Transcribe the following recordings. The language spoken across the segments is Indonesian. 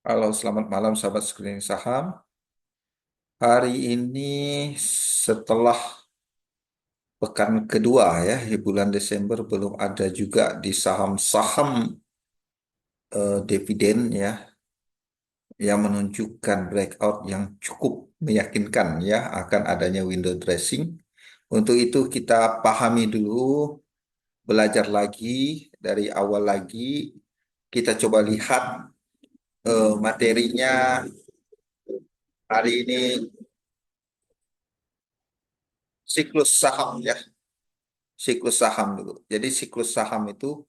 Halo, selamat malam sahabat screening saham. Hari ini setelah pekan kedua ya, di bulan Desember belum ada juga di saham-saham dividen ya yang menunjukkan breakout yang cukup meyakinkan ya akan adanya window dressing. Untuk itu kita pahami dulu, belajar lagi dari awal lagi. Kita coba lihat materinya hari ini siklus saham ya. Siklus saham dulu. Jadi siklus saham itu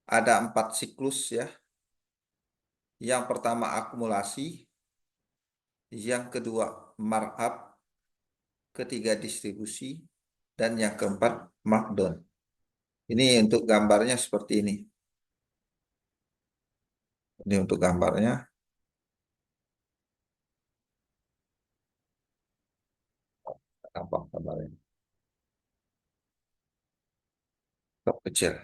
ada 4 siklus ya. Yang pertama akumulasi, yang kedua markup, ketiga distribusi, dan yang keempat markdown. Ini untuk gambarnya seperti ini. Ini untuk gambarnya. Tampak gambarnya. Top kecil.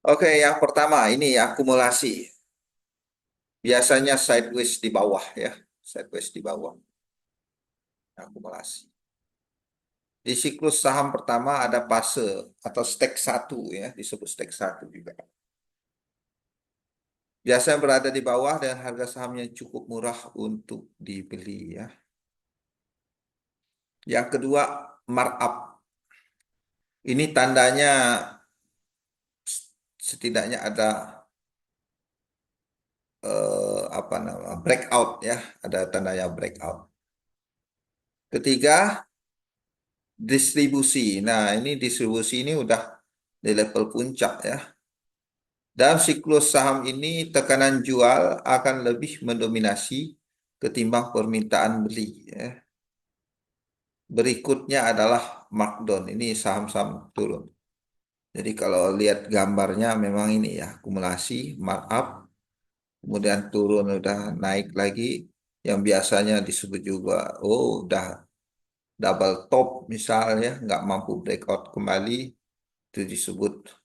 Oke, yang pertama ini akumulasi. Biasanya sideways di bawah ya. Sideways di bawah. Akumulasi. Di siklus saham pertama ada fase atau stek satu ya, disebut stek satu juga. Biasanya berada di bawah dan harga sahamnya cukup murah untuk dibeli ya. Yang kedua, markup. Ini tandanya setidaknya ada apa nama breakout ya, ada tandanya breakout. Ketiga, distribusi. Nah, ini distribusi ini udah di level puncak ya. Dalam siklus saham ini tekanan jual akan lebih mendominasi ketimbang permintaan beli ya. Berikutnya adalah markdown. Ini saham-saham turun. Jadi kalau lihat gambarnya memang ini ya, akumulasi, markup, kemudian turun udah naik lagi, yang biasanya disebut juga, oh udah double top misalnya, nggak mampu breakout kembali, itu disebut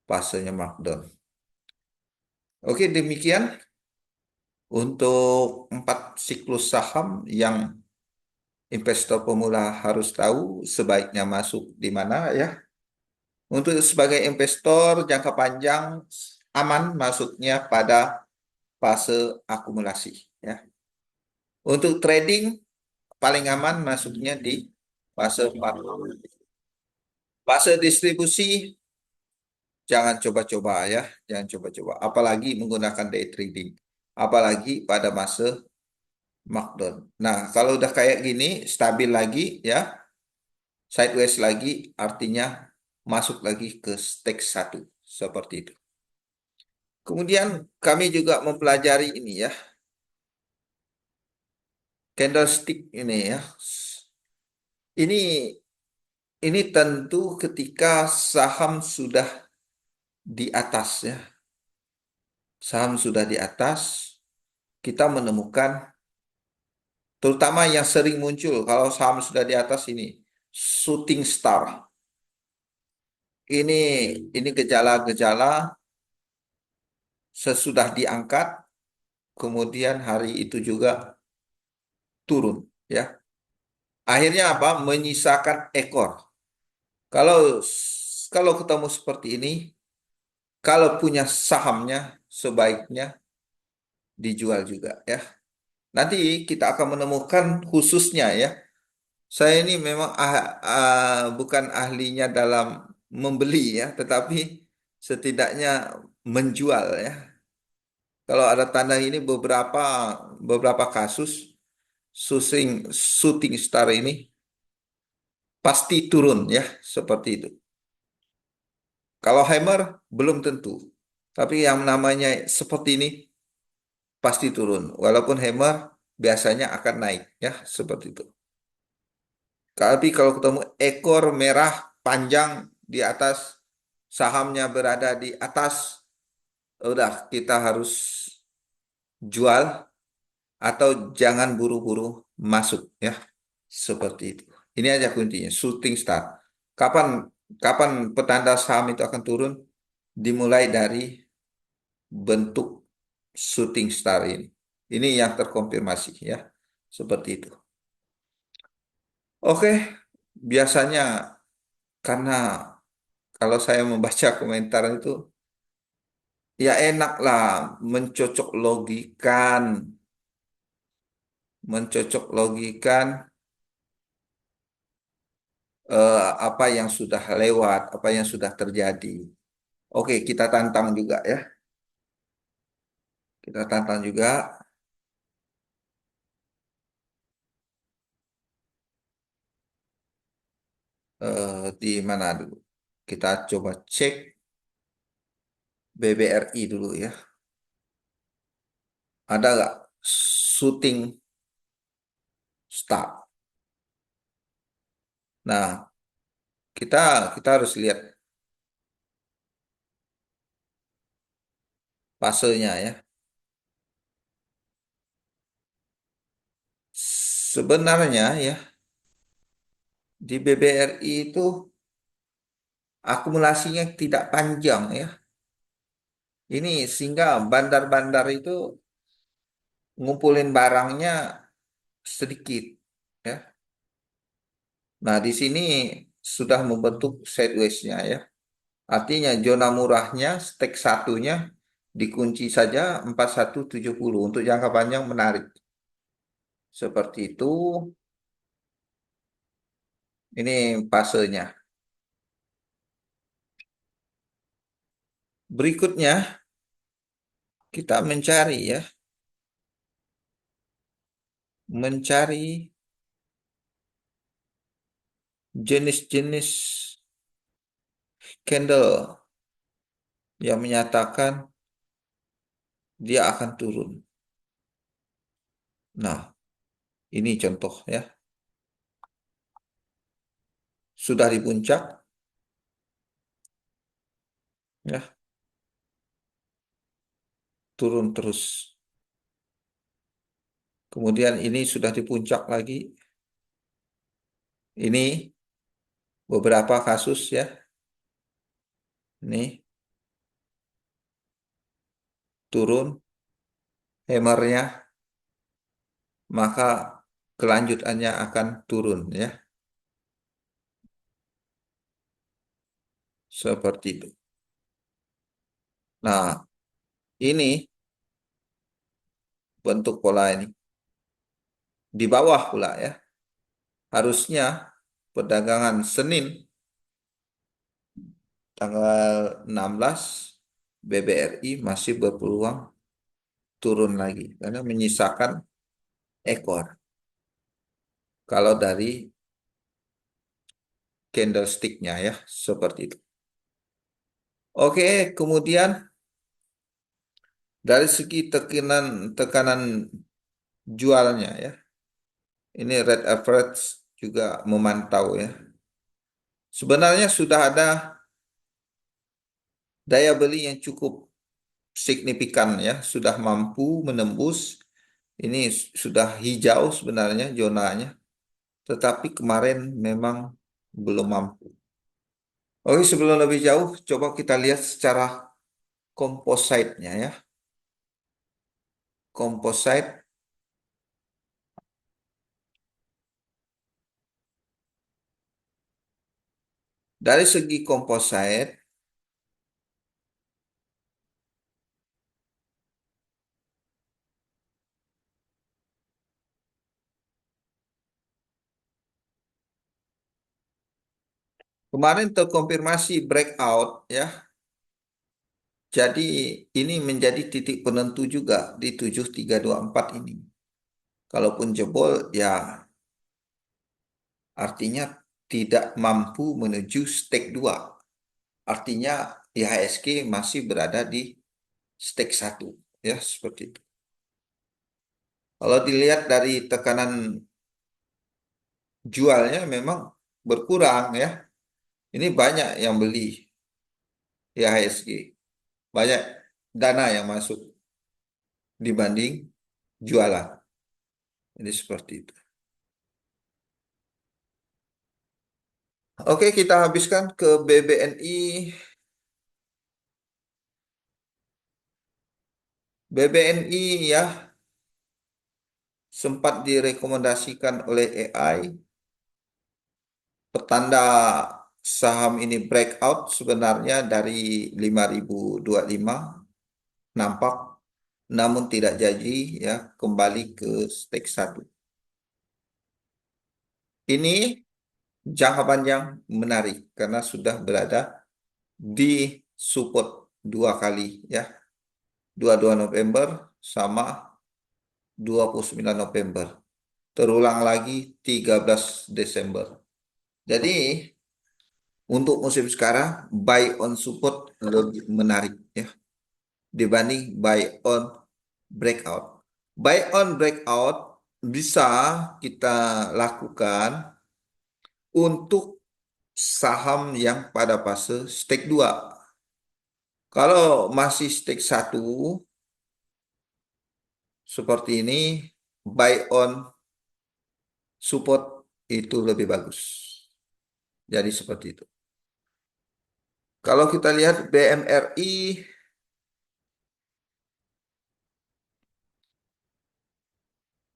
fasenya markdown. Oke, demikian untuk 4 siklus saham yang investor pemula harus tahu sebaiknya masuk di mana ya. Untuk sebagai investor jangka panjang aman masuknya pada fase akumulasi ya. Untuk trading paling aman masuknya di fase 4. Fase distribusi jangan coba-coba ya, jangan coba-coba. Apalagi menggunakan day trading, apalagi pada fase markdown. Nah, kalau udah kayak gini, stabil lagi ya, sideways lagi, artinya masuk lagi ke stage satu seperti itu. Kemudian kami juga mempelajari ini ya, candlestick ini ya. Ini ini tentu ketika saham sudah di atas ya. Saham sudah di atas, kita menemukan terutama yang sering muncul kalau saham sudah di atas ini shooting star. Ini ini gejala-gejala sesudah diangkat kemudian hari itu juga turun ya. Akhirnya apa? Menyisakan ekor. Kalau kalau ketemu seperti ini, kalau punya sahamnya sebaiknya dijual juga ya. Nanti kita akan menemukan khususnya ya. Saya ini memang bukan ahlinya dalam membeli ya, tetapi setidaknya menjual ya. Kalau ada tanda ini beberapa kasus shooting star ini pasti turun ya, seperti itu. Kalau hammer belum tentu. Tapi yang namanya seperti ini pasti turun. Walaupun hammer biasanya akan naik ya, seperti itu. Tapi kalau ketemu ekor merah panjang di atas, sahamnya berada di atas, udah kita harus jual atau jangan buru-buru masuk ya. Seperti itu. Ini aja kuncinya, shooting star. Kapan kapan petanda saham itu akan turun? Dimulai dari bentuk shooting star ini. Ini yang terkonfirmasi ya. Seperti itu. Oke, biasanya karena kalau saya membaca komentar itu ya enak lah mencocok logikan, mencocok logikan apa yang sudah lewat, apa yang sudah terjadi. Oke, kita tantang juga ya. Kita tantang juga di mana dulu. Kita coba cek BBRI dulu ya. Ada nggak shooting star? Nah, kita kita harus lihat fasenya ya. Sebenarnya ya di BBRI itu akumulasinya tidak panjang ya. Ini sehingga bandar-bandar itu ngumpulin barangnya sedikit ya. Nah, di sini sudah membentuk sideways-nya ya. Artinya zona murahnya stek satunya dikunci saja 4170 untuk jangka panjang menarik. Seperti itu. Ini fasenya. Berikutnya kita mencari ya, mencari jenis-jenis candle yang menyatakan dia akan turun. Nah, ini contoh ya. Sudah di puncak ya, turun terus. Kemudian ini sudah di puncak lagi. Ini beberapa kasus ya. Ini turun hammernya, maka kelanjutannya akan turun ya. Seperti itu. Nah, ini bentuk pola ini. Di bawah pula ya. Harusnya perdagangan Senin tanggal 16 BBRI masih berpeluang turun lagi karena menyisakan ekor. Kalau dari candlestick-nya ya, seperti itu. Oke, kemudian dari segi tekanan tekanan jualnya ya. Ini red average juga memantau ya. Sebenarnya sudah ada daya beli yang cukup signifikan ya, sudah mampu menembus. Ini sudah hijau sebenarnya zonanya, tetapi kemarin memang belum mampu. Oke, sebelum lebih jauh, coba kita lihat secara composite-nya ya. Composite dari segi composite kemarin terkonfirmasi breakout ya. Jadi ini menjadi titik penentu juga di 7324 ini. Kalaupun jebol ya artinya tidak mampu menuju stake 2. Artinya IHSG masih berada di stake 1 ya seperti itu. Kalau dilihat dari tekanan jualnya memang berkurang ya. Ini banyak yang beli IHSG. Banyak dana yang masuk dibanding jualan. Ini seperti itu. Oke, kita habiskan ke BBNI. BBNI ya sempat direkomendasikan oleh AI, petanda saham ini breakout sebenarnya dari 5.025 nampak, namun tidak jadi ya, kembali ke stake satu. Ini jangka panjang menarik karena sudah berada di support dua kali ya, 22 November sama 29 November. Terulang lagi 13 Desember. Jadi untuk musim sekarang buy on support lebih menarik ya dibanding buy on breakout. Buy on breakout bisa kita lakukan untuk saham yang pada fase stake 2. Kalau masih stake satu seperti ini, buy on support itu lebih bagus. Jadi seperti itu. Kalau kita lihat BMRI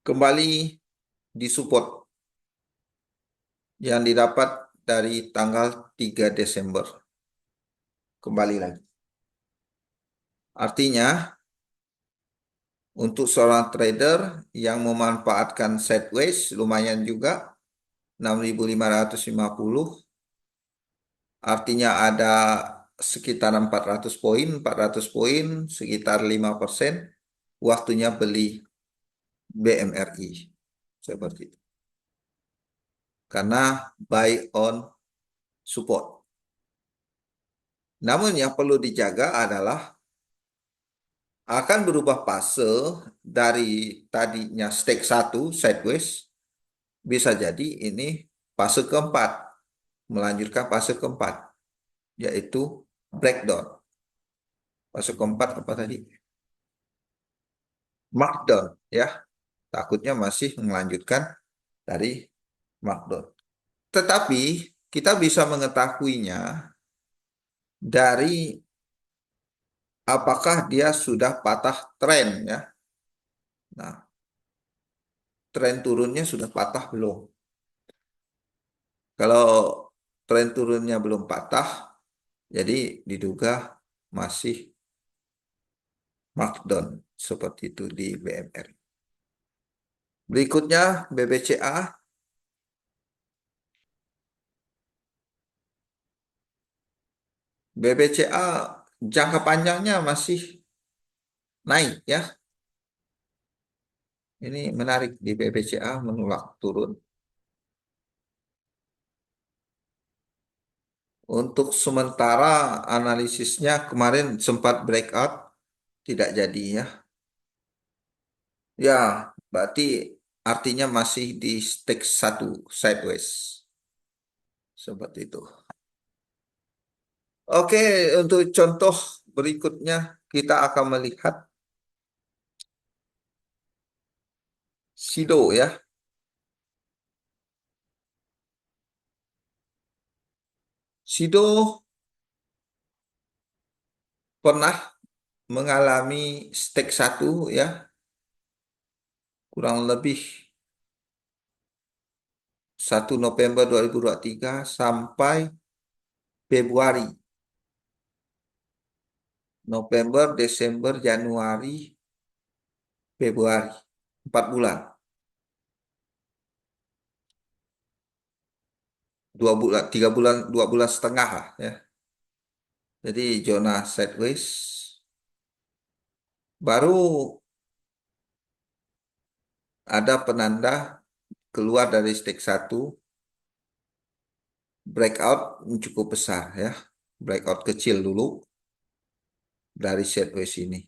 kembali di support yang didapat dari tanggal 3 Desember. Kembali lagi. Artinya, untuk seorang trader yang memanfaatkan sideways lumayan juga 6.550, artinya ada sekitar 400 poin, sekitar 5%, waktunya beli BMRI. Seperti itu. Karena buy on support. Namun yang perlu dijaga adalah akan berubah fase dari tadinya stake satu sideways, bisa jadi ini fase keempat, melanjutkan fase keempat, yaitu breakdown. Fase keempat apa tadi? Markdown, ya. Takutnya masih melanjutkan dari markdown. Tetapi kita bisa mengetahuinya dari apakah dia sudah patah tren ya. Nah, tren turunnya sudah patah belum? Kalau tren turunnya belum patah, jadi diduga masih markdown seperti itu di BMR. Berikutnya BBCA. BBCA jangka panjangnya masih naik ya. Ini menarik di BBCA menolak turun. Untuk sementara analisisnya kemarin sempat breakout, tidak jadi ya. Ya, berarti artinya masih di stake satu sideways. Seperti itu. Oke, untuk contoh berikutnya kita akan melihat Sido ya. Sido pernah mengalami stake satu ya, kurang lebih 1 November 2023 sampai Februari. November, Desember, Januari, Februari. 4 bulan. 2 bulan, 3 bulan, 2 bulan setengah lah ya. Jadi zona sideways. Baru ada penanda keluar dari stake satu, breakout cukup besar ya. Breakout kecil dulu dari sideways ini.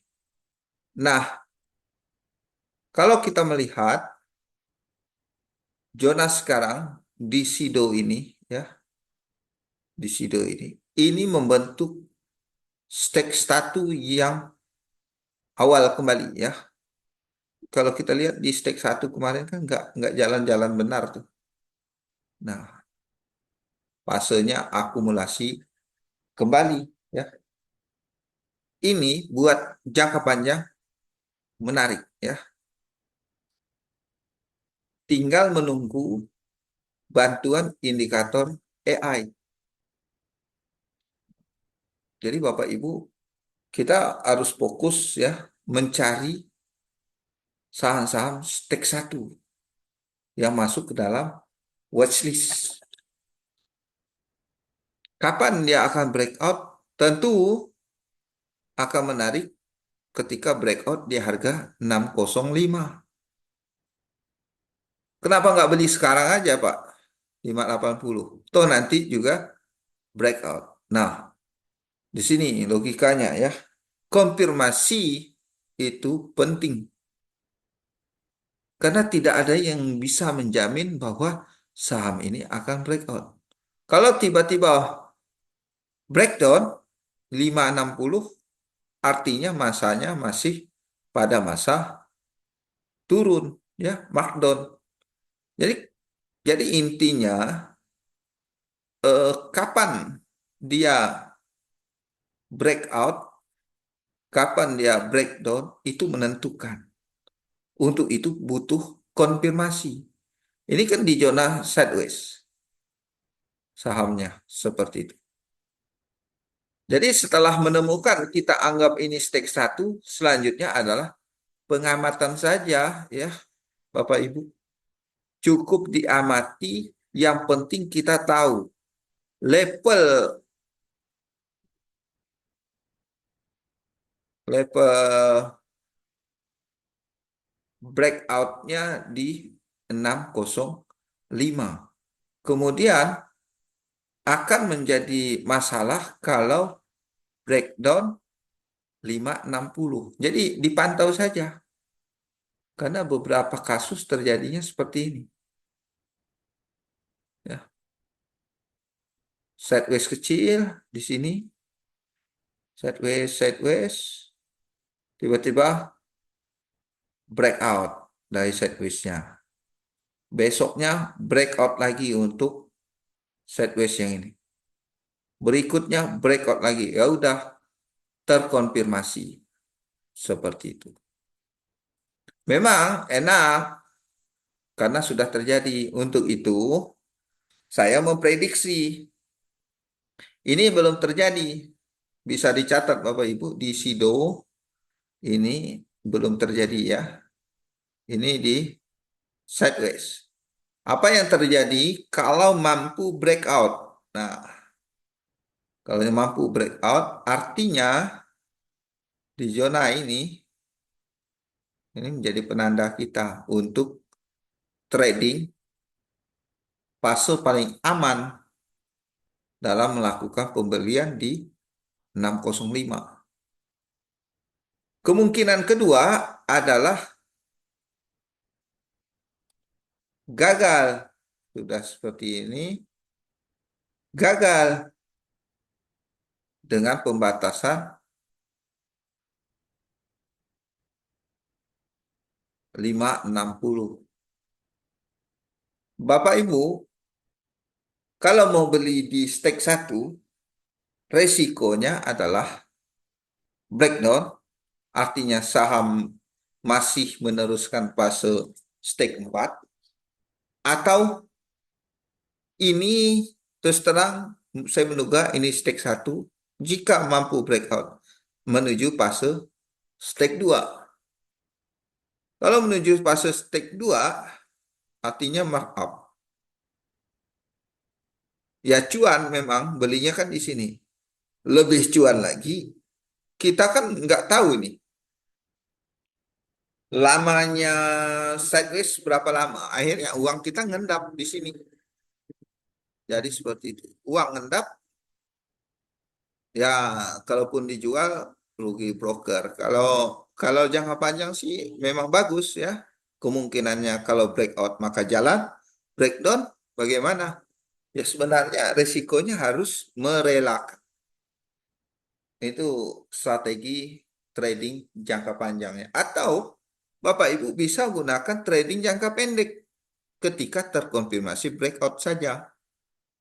Nah, kalau kita melihat zona sekarang di Sido ini ya, di Sido ini membentuk stake satu yang awal kembali ya. Kalau kita lihat di stake satu kemarin kan nggak jalan-jalan benar tuh. Nah, fasenya akumulasi kembali ya. Ini buat jangka panjang menarik ya. Tinggal menunggu bantuan indikator AI. Jadi Bapak Ibu, kita harus fokus ya mencari saham-saham stek satu yang masuk ke dalam watchlist. Kapan dia akan breakout? Tentu akan menarik ketika breakout di harga 605. Kenapa nggak beli sekarang aja, Pak? 580. Toh nanti juga breakout. Nah, di sini logikanya ya. Konfirmasi itu penting. Karena tidak ada yang bisa menjamin bahwa saham ini akan breakout. Kalau tiba-tiba breakdown 560, artinya masanya masih pada masa turun ya, markdown. Jadi intinya kapan dia breakout, kapan dia breakdown itu menentukan. Untuk itu butuh konfirmasi. Ini kan di zona sideways sahamnya seperti itu. Jadi setelah menemukan kita anggap ini stake satu, selanjutnya adalah pengamatan saja ya Bapak Ibu. Cukup diamati, yang penting kita tahu level level breakout-nya di 605. Kemudian akan menjadi masalah kalau breakdown 560. Jadi dipantau saja. Karena beberapa kasus terjadinya seperti ini. Ya. Sideways kecil di sini. Sideways. Tiba-tiba breakout dari sideways-nya. Besoknya breakout lagi untuk sideways yang ini. Berikutnya breakout lagi. Ya udah terkonfirmasi seperti itu. Memang enak karena sudah terjadi. Untuk itu saya memprediksi ini belum terjadi. Bisa dicatat Bapak Ibu di Sido ini belum terjadi ya. Ini di sideways. Apa yang terjadi kalau mampu breakout? Nah, kalau mampu breakout artinya di zona ini menjadi penanda kita untuk trading fase paling aman dalam melakukan pembelian di 605. Kemungkinan kedua adalah gagal. Sudah seperti ini, gagal dengan pembatasan 560. Bapak Ibu, kalau mau beli di stake satu, resikonya adalah breakdown, artinya saham masih meneruskan fase stake 4, atau ini terus terang saya menduga ini stake satu, jika mampu breakout menuju fase stake 2. Kalau menuju fase stake 2, artinya markup. Ya cuan memang belinya kan di sini. Lebih cuan lagi, kita kan nggak tahu ini. Lamanya sideways berapa lama? Akhirnya uang kita ngendap di sini. Jadi seperti itu. Uang ngendap, ya kalaupun dijual rugi broker. Kalau jangka panjang sih memang bagus ya. Kemungkinannya kalau breakout maka jalan, breakdown bagaimana? Ya sebenarnya resikonya harus merelakan. Itu strategi trading jangka panjangnya. Atau Bapak Ibu bisa gunakan trading jangka pendek ketika terkonfirmasi breakout saja.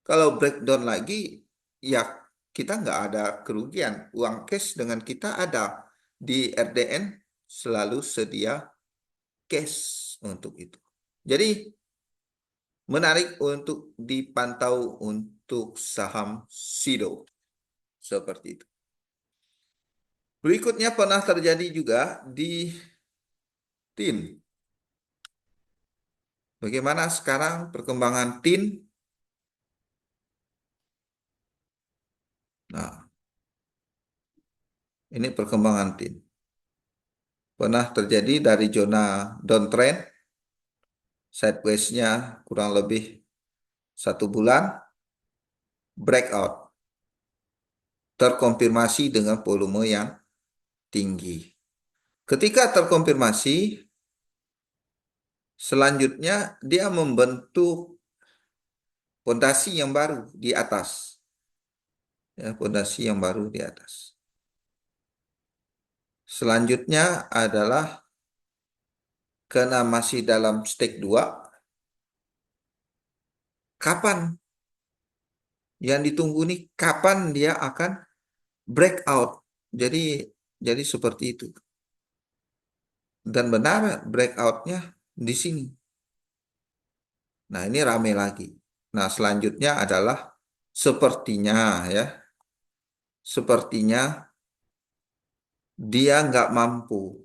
Kalau breakdown lagi, ya kita nggak ada kerugian. Uang cash dengan kita ada di RDN selalu sedia cash untuk itu. Jadi menarik untuk dipantau untuk saham SIDO seperti itu. Berikutnya pernah terjadi juga di TIN. Bagaimana sekarang perkembangan TIN? Nah, ini perkembangan TIN. Pernah terjadi dari zona downtrend, sideways-nya kurang lebih 1 bulan, breakout, terkonfirmasi dengan volume yang tinggi. Ketika terkonfirmasi, selanjutnya dia membentuk fondasi yang baru di atas. Ya, fondasi yang baru di atas. Selanjutnya adalah karena masih dalam stake 2, kapan yang ditunggu nih, kapan dia akan breakout. Jadi seperti itu. Dan benar breakoutnya di sini. Nah, ini rame lagi. Nah, selanjutnya adalah sepertinya ya, sepertinya dia nggak mampu.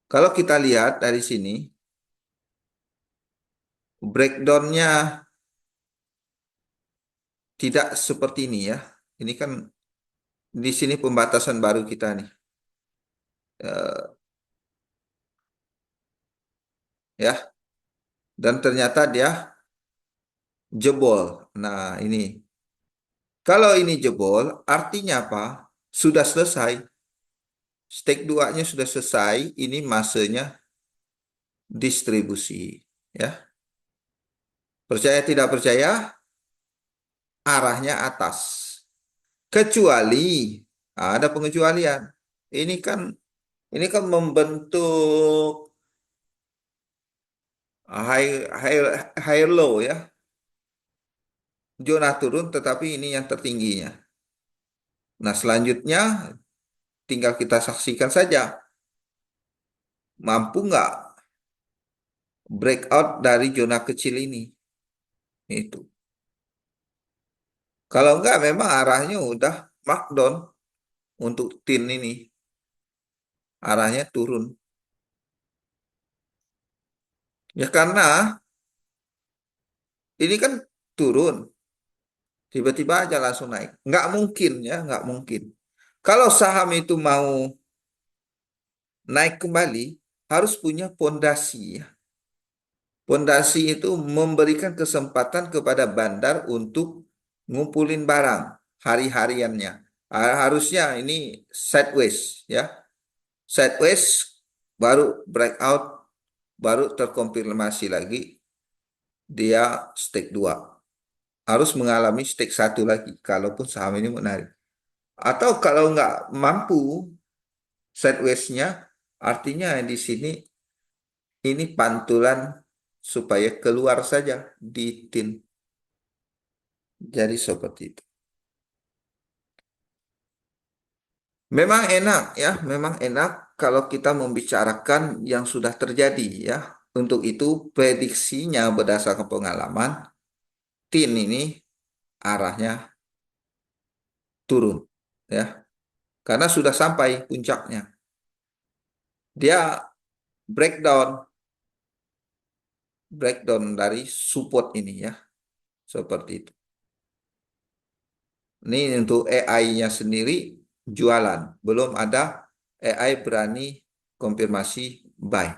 Kalau kita lihat dari sini, breakdownnya tidak seperti ini ya. Ini kan di sini pembatasan baru kita nih. Eh, ya, dan ternyata dia jebol. Nah, ini. Kalau ini jebol, artinya apa? Sudah selesai. Stake 2-nya sudah selesai, ini masanya distribusi. Ya, percaya tidak percaya, arahnya atas. Kecuali ada pengecualian. Ini kan ini kan membentuk high low ya. Zona turun tetapi ini yang tertingginya. Nah, selanjutnya tinggal kita saksikan saja. Mampu nggak breakout dari zona kecil ini? Itu. Kalau nggak memang arahnya udah markdown untuk tin ini. Arahnya turun. Ya karena ini kan turun. Tiba-tiba aja langsung naik. Nggak mungkin ya, nggak mungkin. Kalau saham itu mau naik kembali, harus punya pondasi ya. Pondasi itu memberikan kesempatan kepada bandar untuk ngumpulin barang hari-hariannya. Harusnya ini sideways ya. Sideways baru breakout, baru terkonfirmasi lagi dia stake 2. Harus mengalami stake 1 lagi kalaupun saham ini menarik. Atau kalau nggak mampu sideways-nya, artinya di sini ini pantulan supaya keluar saja di tin. Jadi seperti itu. Memang enak ya, memang enak kalau kita membicarakan yang sudah terjadi ya. Untuk itu prediksinya berdasarkan pengalaman, tin ini arahnya turun ya. Karena sudah sampai puncaknya. Dia breakdown breakdown dari support ini ya. Seperti itu. Ini untuk AI-nya sendiri jualan. Belum ada AI berani konfirmasi buy.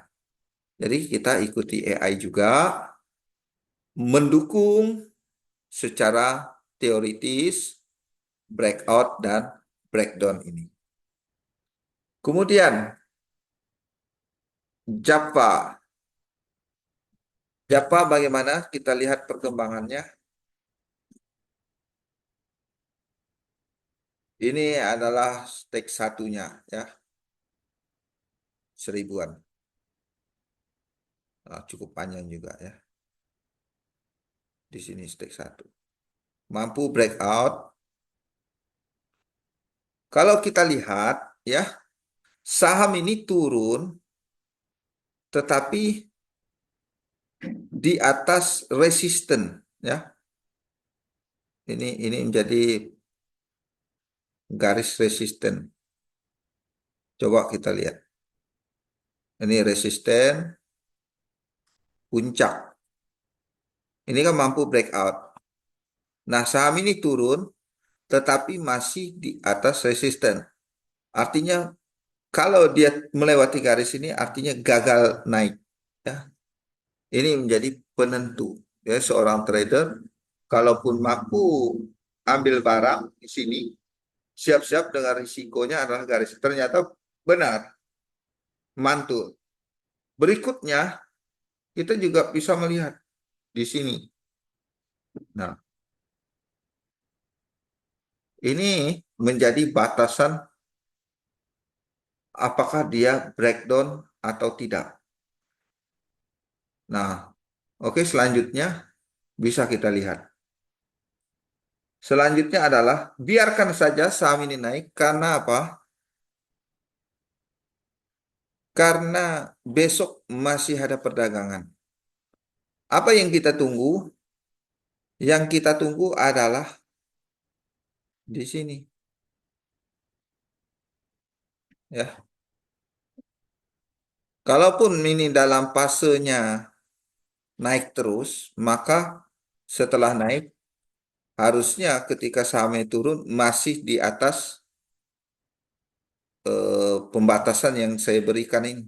Jadi kita ikuti AI juga mendukung secara teoritis breakout dan breakdown ini. Kemudian Java. Java bagaimana kita lihat perkembangannya. Ini adalah stake satunya ya, 1000-an. Nah, cukup panjang juga ya. Di sini stake 1. Mampu breakout. Kalau kita lihat ya, Saham ini turun, tetapi di atas resisten, ya. Ini menjadi garis resisten. Coba kita lihat. Ini resisten, puncak. Ini kan mampu breakout. Nah, saham ini turun, tetapi masih di atas resisten. Artinya, kalau dia melewati garis ini, artinya gagal naik. Ya, ini menjadi penentu. Ya, seorang trader, kalaupun mampu ambil barang di sini, siap-siap dengan risikonya adalah garis. Ternyata benar, mantul. Berikutnya, kita juga bisa melihat di sini. Nah, ini menjadi batasan apakah dia breakdown atau tidak. Nah, oke, selanjutnya bisa kita lihat. Selanjutnya adalah biarkan saja saham ini naik karena apa? Karena besok masih ada perdagangan. Apa yang kita tunggu? Yang kita tunggu adalah di sini, ya. Kalaupun ini dalam fasenya naik terus, maka setelah naik harusnya ketika sahamnya turun masih di atas pembatasan yang saya berikan ini.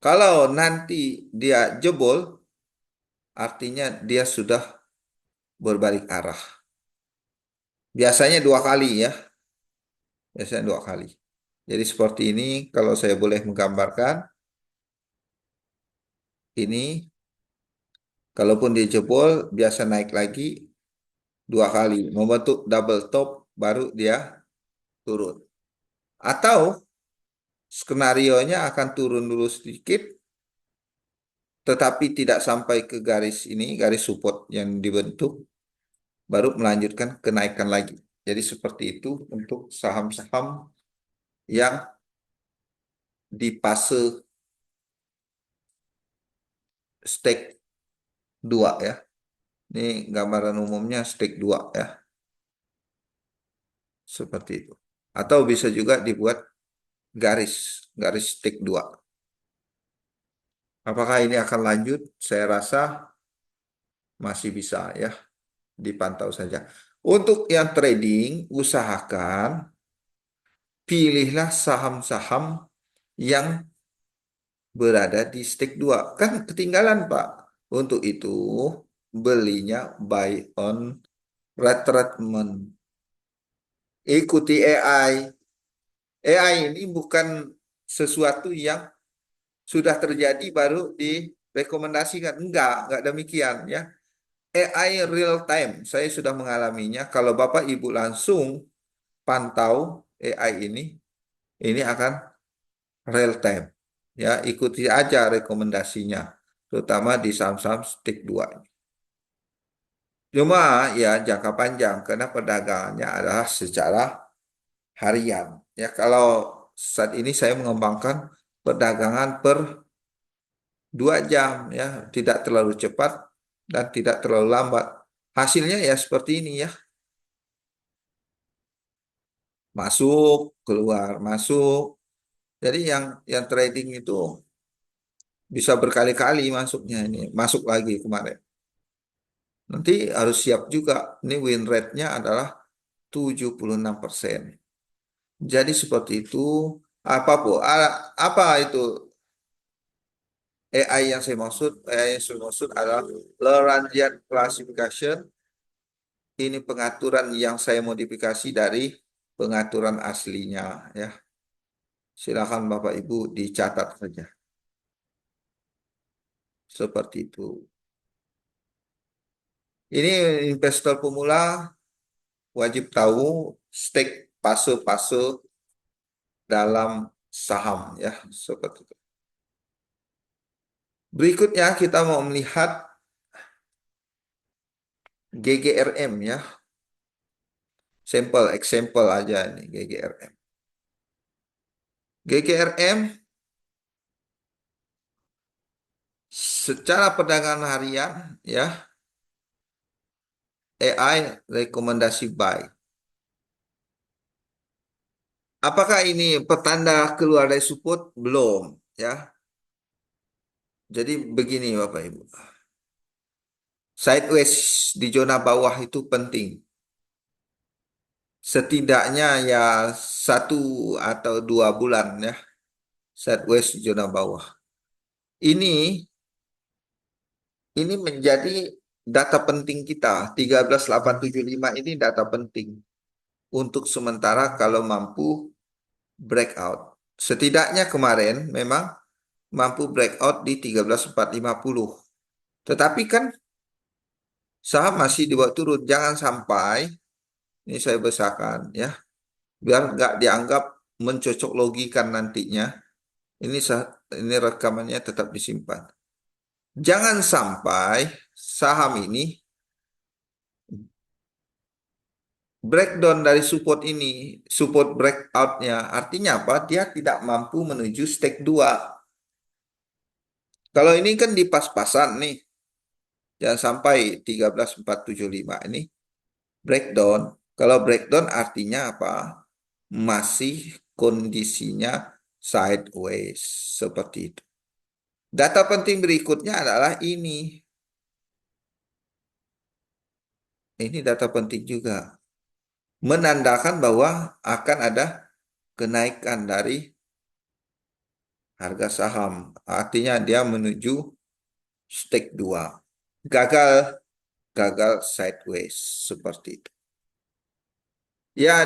Kalau nanti dia jebol, artinya dia sudah berbalik arah. Biasanya dua kali, ya, biasanya dua kali. Jadi seperti ini, kalau saya boleh menggambarkan, ini kalaupun dia jebol, biasa naik lagi dua kali, membentuk double top, baru dia turun. Atau skenarionya akan turun dulu sedikit, tetapi tidak sampai ke garis ini, garis support yang dibentuk, baru melanjutkan kenaikan lagi. Jadi seperti itu untuk saham-saham yang di fase stake 2, ya. Ini gambaran umumnya stake 2, ya. Seperti itu. Atau bisa juga dibuat garis, garis stake 2. Apakah ini akan lanjut? Saya rasa masih bisa, ya, dipantau saja. Untuk yang trading, usahakan pilihlah saham-saham yang berada di stake 2. Kan ketinggalan, Pak. Untuk itu, belinya buy on retracement. Ikuti AI. AI ini bukan sesuatu yang sudah terjadi baru direkomendasikan. Enggak demikian, ya. AI real time. Saya sudah mengalaminya. Kalau Bapak Ibu langsung pantau AI ini akan real time. Ya, ikuti aja rekomendasinya, terutama di saham-saham stick 2. Cuma ya jangka panjang karena perdagangannya adalah secara harian. Ya, kalau saat ini saya mengembangkan perdagangan per 2 jam, ya, tidak terlalu cepat dan tidak terlalu lambat. Hasilnya ya seperti ini, ya, masuk, keluar, masuk. Jadi yang trading itu bisa berkali-kali masuknya, ini masuk lagi kemarin. Nanti harus siap juga. Ini win rate-nya adalah 76%. Jadi seperti itu. Apa itu AI yang saya maksud? AI yang saya maksud adalah Lagrangian classification. Ini pengaturan yang saya modifikasi dari pengaturan aslinya, ya. Silakan Bapak Ibu dicatat saja. Seperti itu. Ini investor pemula wajib tahu stake fase-fase dalam saham, ya, seperti itu. Berikutnya kita mau melihat GGRM, ya. Sampel, example aja ini GGRM. GGRM secara perdagangan harian ya, AI rekomendasi buy. Apakah ini pertanda keluar dari support? Belum ya. Jadi begini Bapak Ibu. Sideways di zona bawah itu penting. Setidaknya ya 1 atau 2 bulan ya. Sideways di zona bawah. Ini ini menjadi data penting kita. 13.875 ini data penting. Untuk sementara kalau mampu breakout. Setidaknya kemarin memang mampu breakout di 13.450. Tetapi kan saham masih dibawa turun. Jangan sampai, ini saya besarkan ya, biar nggak dianggap mencocok logikan nantinya. Ini ini rekamannya tetap disimpan. Jangan sampai saham ini breakdown dari support ini, support breakoutnya, artinya apa? Dia tidak mampu menuju stake 2. Kalau ini kan di pas-pasan nih, jangan sampai 13.475 ini breakdown. Kalau breakdown artinya apa? Masih kondisinya sideways seperti itu. Data penting berikutnya adalah ini. Ini data penting juga. Menandakan bahwa akan ada kenaikan dari harga saham. Artinya dia menuju stake 2. Gagal, gagal sideways seperti itu. Ya,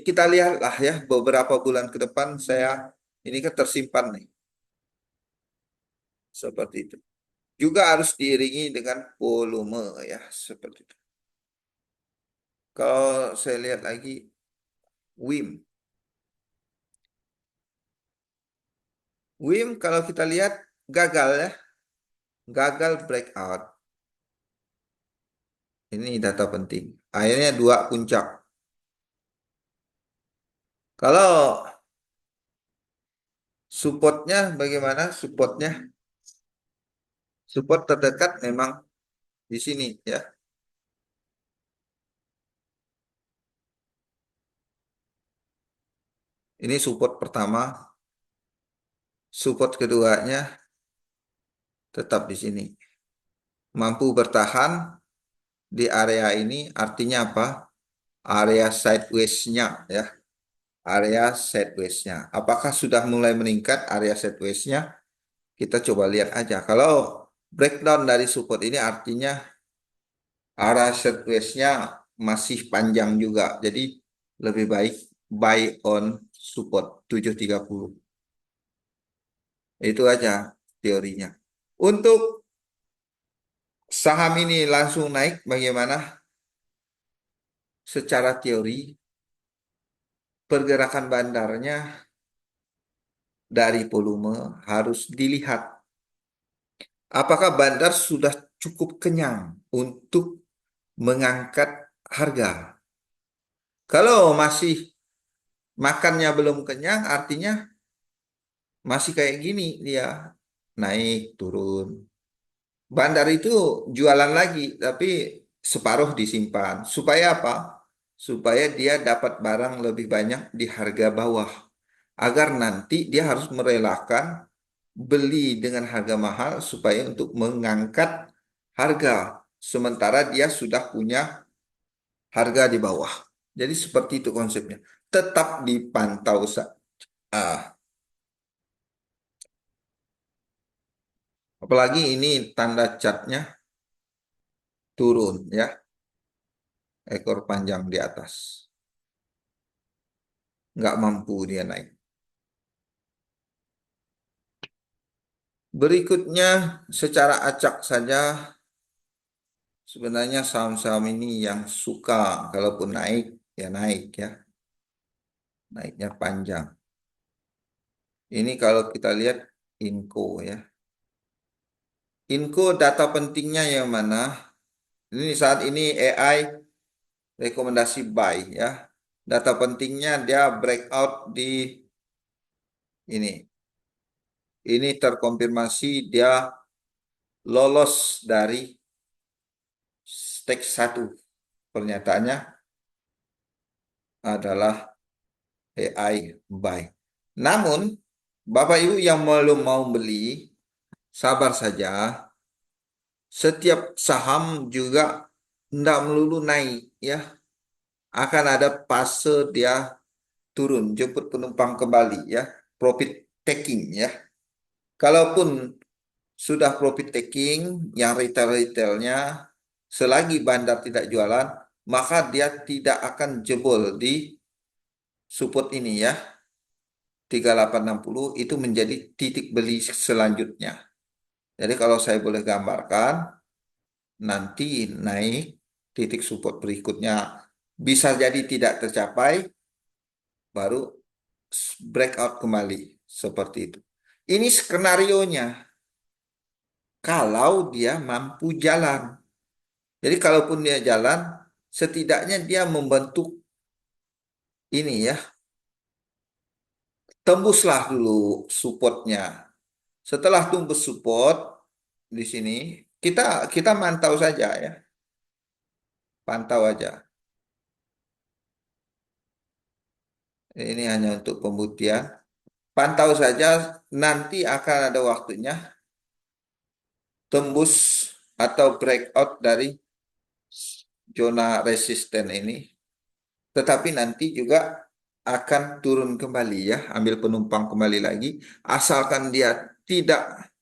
kita lihatlah ya beberapa bulan ke depan ini kan tersimpan nih seperti itu. Juga harus diiringi dengan volume ya seperti itu. Kalau saya lihat lagi WIM. WIM kalau kita lihat gagal ya, gagal breakout. Ini data penting. Akhirnya 2 puncak. Kalau supportnya bagaimana? Support terdekat memang di sini ya. Ini support pertama, support keduanya tetap di sini. Mampu bertahan di area ini artinya apa? Area sideways-nya ya. Area sideways-nya. Apakah sudah mulai meningkat area sideways-nya? Kita coba lihat aja. Kalau breakdown dari support ini artinya arah sideways-nya masih panjang juga. Jadi lebih baik buy on support 730. Itu aja teorinya. Untuk saham ini langsung naik bagaimana? Secara teori pergerakan bandarnya dari volume harus dilihat. Apakah bandar sudah cukup kenyang untuk mengangkat harga? Kalau masih makannya belum kenyang, artinya masih kayak gini dia naik turun. Bandar itu jualan lagi, tapi separuh disimpan. Supaya apa? Supaya dia dapat barang lebih banyak di harga bawah. Agar nanti dia harus merelakan beli dengan harga mahal supaya untuk mengangkat harga. Sementara dia sudah punya harga di bawah. Jadi seperti itu konsepnya. Tetap dipantau. Ah, apalagi ini tanda catnya turun ya, ekor panjang di atas. Nggak mampu dia naik. Berikutnya secara acak saja sebenarnya saham-saham ini yang suka kalaupun naik ya naik ya. Naiknya panjang. Ini kalau kita lihat Inco ya. Inco data pentingnya yang mana? Ini saat ini AI rekomendasi buy ya. Data pentingnya dia breakout di Ini terkonfirmasi dia lolos dari stage 1. Pernyataannya adalah AI buy. Namun, Bapak Ibu yang belum mau beli, sabar saja. Setiap saham juga tidak melulu naik, ya. Akan ada fase dia turun, jemput penumpang kembali, ya. Profit taking, ya. Kalaupun sudah profit taking, yang retail-retailnya, selagi bandar tidak jualan, maka dia tidak akan jebol di support ini, ya. 3860 itu menjadi titik beli selanjutnya. Jadi kalau saya boleh gambarkan, nanti naik titik support berikutnya bisa jadi tidak tercapai, baru breakout kembali seperti itu. Ini skenarionya kalau dia mampu jalan. Jadi kalaupun dia jalan, setidaknya dia membentuk ini, ya, tembuslah dulu supportnya. Setelah tembus support di sini, kita kita mantau saja, ya, pantau aja. Ini hanya untuk pembuktian. Pantau saja, nanti akan ada waktunya tembus atau breakout dari zona resisten ini. Tetapi nanti juga akan turun kembali, ya, ambil penumpang kembali lagi. Asalkan dia tidak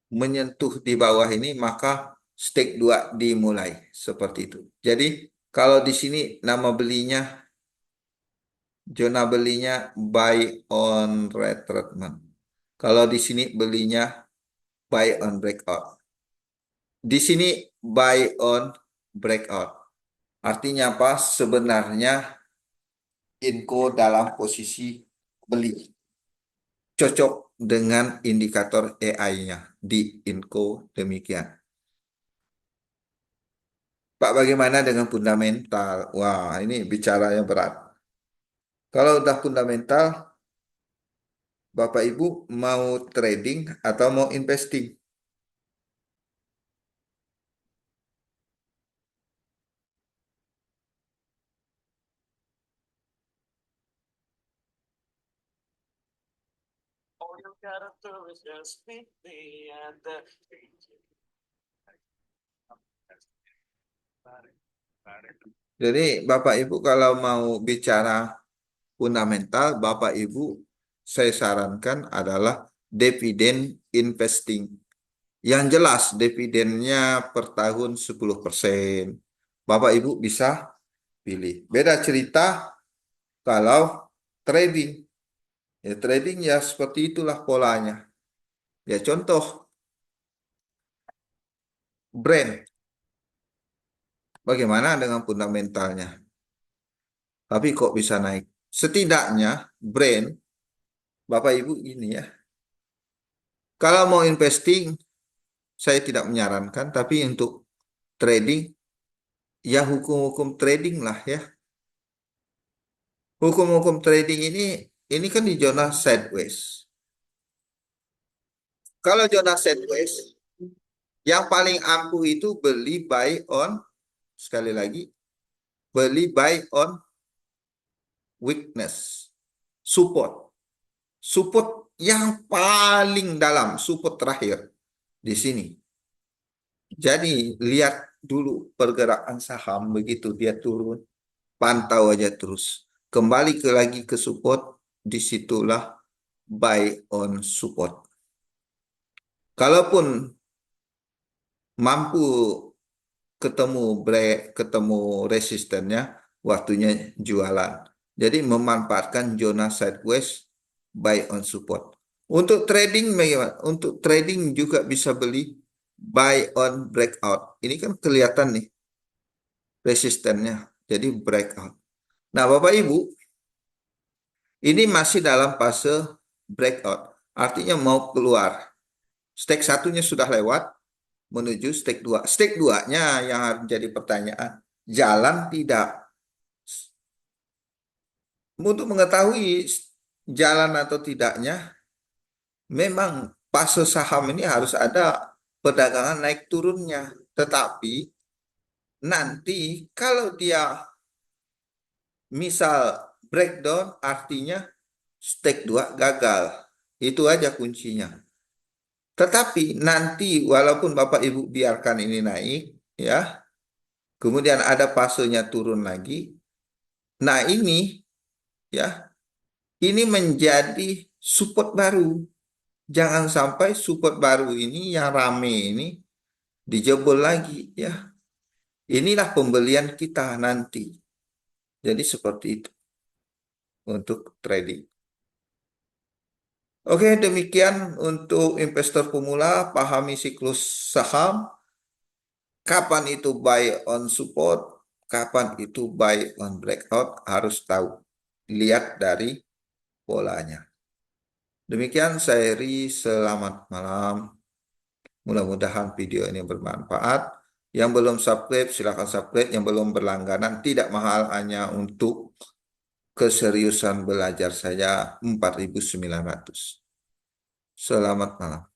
menyentuh di bawah ini, maka stake 2 dimulai. Seperti itu. Jadi kalau di sini nama belinya, zona belinya buy on retracement. Kalau di sini belinya buy on breakout. Di sini buy on breakout. Artinya apa? Sebenarnya Inco dalam posisi beli. Cocok dengan indikator AI-nya di Inco demikian. Pak, bagaimana dengan fundamental? Wah, ini bicaranya berat. Kalau udah fundamental, Bapak Ibu mau trading atau mau investing? Jadi Bapak Ibu kalau mau bicara fundamental, Bapak Ibu saya sarankan adalah dividen investing. Yang jelas dividennya per tahun 10%. Bapak Ibu bisa pilih. Beda cerita kalau trading. Ya trading ya seperti itulah polanya. Ya contoh brand. Bagaimana dengan fundamentalnya? Tapi kok bisa naik? Setidaknya brand, Bapak Ibu ini, ya. Kalau mau investing, saya tidak menyarankan. Tapi untuk trading, ya hukum-hukum trading lah, ya. Hukum-hukum trading ini kan di zona sideways. Kalau zona sideways, yang paling ampuh itu beli buy on, sekali lagi, beli buy on weakness, support. Support yang paling dalam, support terakhir di sini. Jadi lihat dulu pergerakan saham, begitu dia turun, pantau aja terus. Kembali lagi ke support, disitulah buy on support. Kalaupun mampu ketemu break, ketemu resistennya, waktunya jualan. Jadi memanfaatkan zona sideways, buy on support. Untuk trading bagaimana? Untuk trading juga bisa beli buy on breakout. Ini kan kelihatan nih resistennya. Jadi breakout. Nah, Bapak Ibu, ini masih dalam fase breakout. Artinya mau keluar. Stake satunya sudah lewat, menuju stake 2. Stake 2-nya yang harus jadi pertanyaan. Jalan tidak? Untuk mengetahui jalan atau tidaknya, memang fase saham ini harus ada perdagangan naik turunnya. Tetapi nanti kalau dia misal breakdown, artinya stake 2 gagal. Itu aja kuncinya. Tetapi nanti walaupun Bapak Ibu biarkan ini naik, ya, kemudian ada fasenya turun lagi. Nah ya, ini menjadi support baru. Jangan sampai support baru ini yang rame ini dijebol lagi, ya. Inilah pembelian kita nanti. Jadi seperti itu untuk trading. Oke, demikian untuk investor pemula, pahami siklus saham, kapan itu buy on support, kapan itu buy on breakout, harus tahu. Lihat dari polanya. Demikian saya Ri, selamat malam. Mudah-mudahan video ini bermanfaat. Yang belum subscribe, silakan subscribe. Yang belum berlangganan, tidak mahal, hanya untuk keseriusan belajar saya 4.900. Selamat malam.